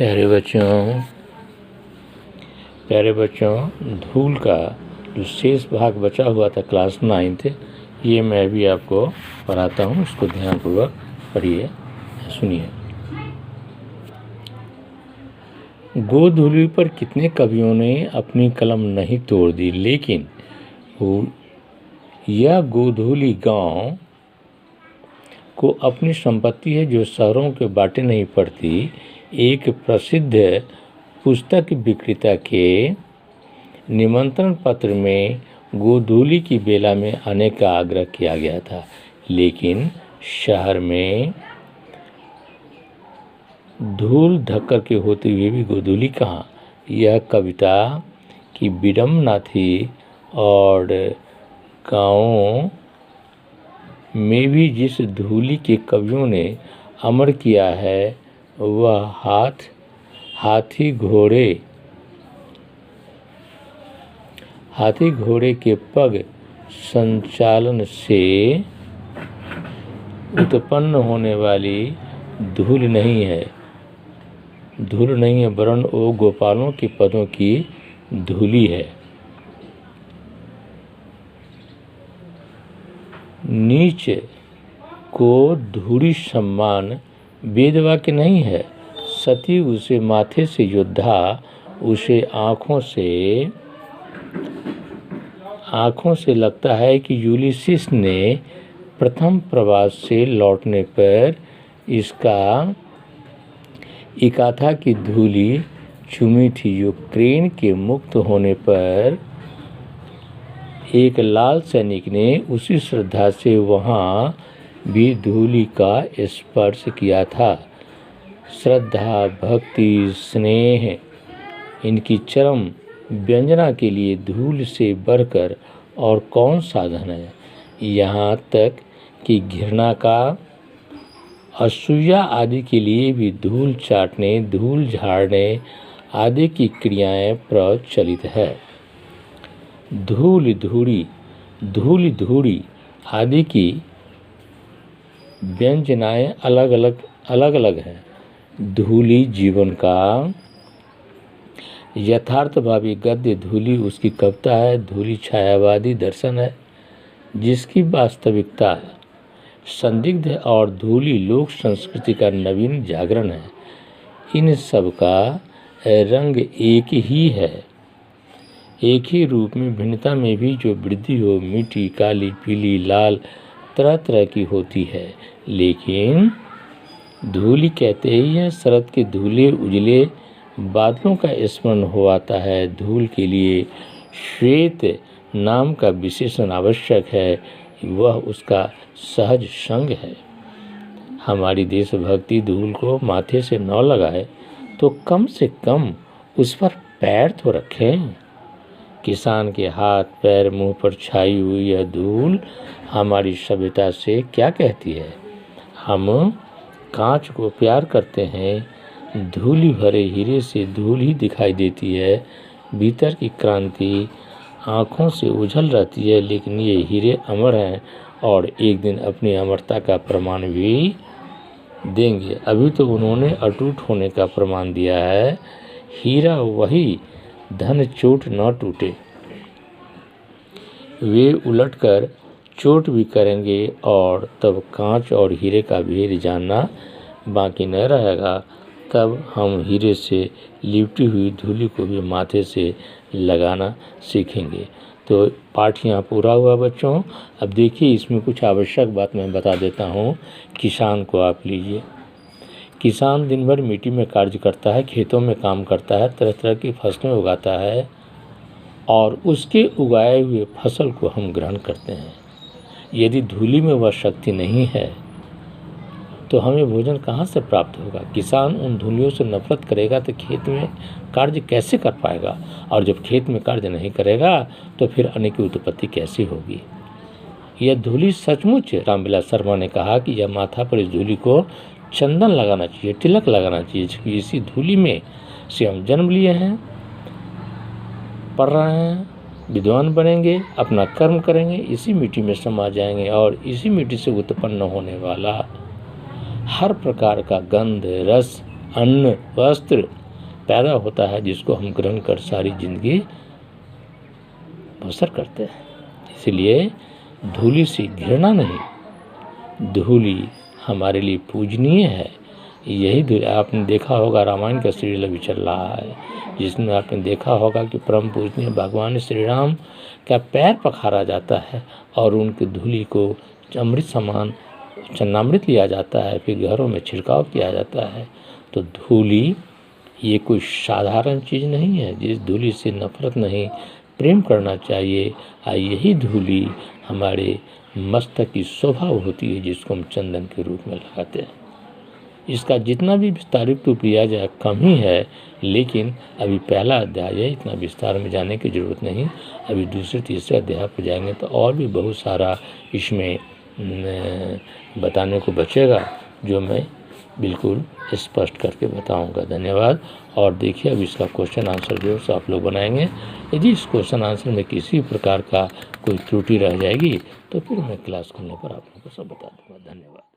प्यारे बच्चों, धूल का जो शेष भाग बचा हुआ था क्लास 9th, ये मैं भी आपको पढ़ाता हूँ। इसको ध्यानपूर्वक पढ़िए, सुनिए। गोधूली पर कितने कवियों ने अपनी कलम नहीं तोड़ दी, लेकिन यह गोधूली गांव को अपनी संपत्ति है जो शहरों के बाटे नहीं पड़ती। एक प्रसिद्ध पुस्तक विक्रेता के निमंत्रण पत्र में गोधूली की बेला में आने का आग्रह किया गया था, लेकिन शहर में धूल धक्कर के होते हुए भी गोधूली कहाँ। यह कविता की विडंबना थी और गाँवों में भी जिस धूली के कवियों ने अमर किया है वह हाथी घोड़े के पग संचालन से उत्पन्न होने वाली धूल नहीं है, वरन वो गोपालों के पदों की धूली है। नीच को धूड़ी सम्मान वेदवाक्य नहीं है। सती उसे माथे से योद्धा उसे आँखों से लगता है कि यूलिसिस ने प्रथम प्रवास से लौटने पर इसका इकाथा की धूली चूमी थी। यूक्रेन के मुक्त होने पर एक लाल सैनिक ने उसी श्रद्धा से वहाँ भी धूली का स्पर्श किया था। श्रद्धा, भक्ति, स्नेह, इनकी चरम व्यंजना के लिए धूल से बढ़कर और कौन साधन है। यहाँ तक कि घृणा का, असूया आदि के लिए भी धूल चाटने, धूल झाड़ने आदि की क्रियाएं प्रचलित है। धूल धूड़ी आदि की व्यंजनाएं अलग अलग हैं। धूली जीवन का यथार्थभावी गद्य, धूली उसकी कविता है। धूली छायावादी दर्शन है जिसकी वास्तविकता संदिग्ध है, और धूली लोक संस्कृति का नवीन जागरण है। इन सब का रंग एक ही है, एक ही रूप में भिन्नता में भी जो वृद्धि हो, मीठी, काली, पीली, लाल तरह तरह की होती है। लेकिन धूली कहते ही है शरद के धूले उजले बादलों का स्मरण हो आता है। धूल के लिए श्वेत नाम का विशेषण आवश्यक है, वह उसका सहज संग है। हमारी देशभक्ति धूल को माथे से न लगाए तो कम से कम उस पर पैर तो रखें। किसान के हाथ पैर मुंह पर छाई हुई यह धूल हमारी सभ्यता से क्या कहती है। हम कांच को प्यार करते हैं, धूली भरे हीरे से धूल ही दिखाई देती है। भीतर की क्रांति आँखों से उछल रहती है, लेकिन ये हीरे अमर हैं और एक दिन अपनी अमरता का प्रमाण भी देंगे। अभी तो उन्होंने अटूट होने का प्रमाण दिया है। हीरा वही, धन चोट न टूटे। वे उलटकर चोट भी करेंगे और तब कांच और हीरे का भेद जानना बाकी न रहेगा। तब हम हीरे से लिपटी हुई धूली को भी माथे से लगाना सीखेंगे। तो पाठ यहाँ पूरा हुआ बच्चों। अब देखिए इसमें कुछ आवश्यक बात मैं बता देता हूँ। किसान को आप लीजिए। किसान दिन भर मिट्टी में कार्य करता है, खेतों में काम करता है, तरह तरह की फसलें उगाता है और उसके उगाए हुए फसल को हम ग्रहण करते हैं। यदि धूली में वह शक्ति नहीं है तो हमें भोजन कहाँ से प्राप्त होगा। किसान उन धूलियों से नफरत करेगा तो खेत में कार्य कैसे कर पाएगा, और जब खेत में कार्य नहीं करेगा तो फिर अन्न की उत्पत्ति कैसी होगी। यह धूली सचमुच, रामविलास शर्मा ने कहा कि यह माथा पर इस धूली को चंदन लगाना चाहिए, तिलक लगाना चाहिए। इसी धूली में से हम जन्म लिए हैं, पढ़ रहे हैं, विद्वान बनेंगे, अपना कर्म करेंगे, इसी मिट्टी में समा जाएंगे और इसी मिट्टी से उत्पन्न होने वाला हर प्रकार का गंध, रस, अन्न वस्त्र पैदा होता है जिसको हम ग्रहण कर सारी जिंदगी बसर करते हैं। इसलिए धूली से घृणा नहीं, धूली हमारे लिए पूजनीय है। यही धूली आपने देखा होगा, रामायण का सीरियल अभी चल रहा है जिसमें आपने देखा होगा कि परम पूजनीय भगवान श्री राम का पैर पखारा जाता है और उनकी धूली को अमृत समान चन्नामृत लिया जाता है, फिर घरों में छिड़काव किया जाता है। तो धूली ये कोई साधारण चीज़ नहीं है। जिस धूली से नफरत नहीं, प्रेम करना चाहिए। यही धूली हमारे मस्तक की शोभा होती है जिसको हम चंदन के रूप में लगाते हैं। इसका जितना भी विस्तारित रूप लिया जाए कम ही है, लेकिन अभी पहला अध्याय है, इतना विस्तार में जाने की ज़रूरत नहीं। अभी दूसरे तीसरे अध्याय पर जाएंगे तो और भी बहुत सारा इसमें बताने को बचेगा जो मैं बिल्कुल स्पष्ट करके बताऊंगा। धन्यवाद। और देखिए अब इसका क्वेश्चन आंसर जो है आप लोग बनाएंगे। यदि इस क्वेश्चन आंसर में किसी प्रकार का कोई त्रुटि रह जाएगी तो फिर मैं क्लास खोलने पर आप लोगों को सब बता दूंगा। धन्यवाद।